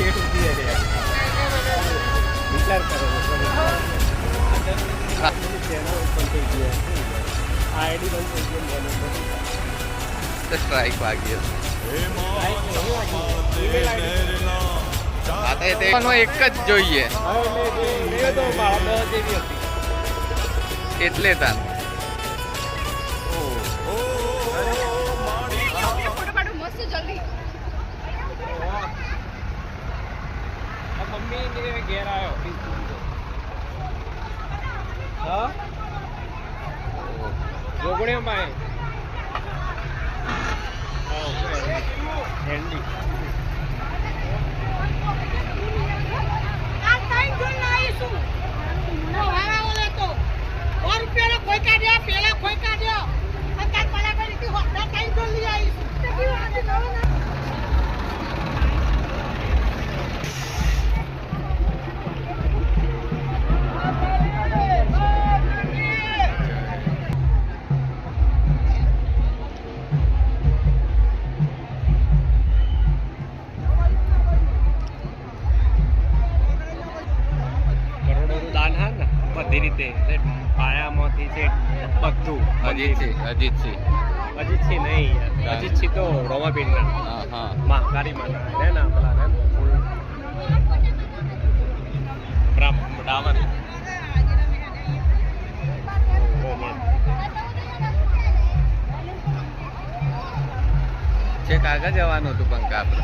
પેટ ઉઠી જાય યાર. વિચાર કરો ચેનલ ઓપન થઈ ગઈ આઈડી બંધ થઈ ગઈ સ્ટ્રાઇક વાગી email ID. હા તો એક જ જોઈએ હવે એટલે જે તો ભાવ 10 જેવી હતી એટલે તાન ફોટો પાડો મસ્ત જલ્દી. મમ્મી ને ઘેર આવ્યો હા જોગણીઓ માં હેન્ડી આ ટાઈમ જોઈ લાવીશું. નો હારા ઓલે તો 100 રૂપિયાનો કોઈ કાઢ્યો પેલા કોઈ કાઢ્યો અત્યાર પલા કરી હતી હોતા ટાઈમ જોઈ લઈ આવીશું. કરોડોનું દાન હા ને બધી રીતે પાયામાંથી છે બધું અજીતસિંહ અજીત છે નહીં હા. અજીત છે તો રોમાપીરના હા હા મહાકાળી માના હે ને પેલા હે ફૂલ ડામર છેક આગળ જવાનું હતું પંકા આપણે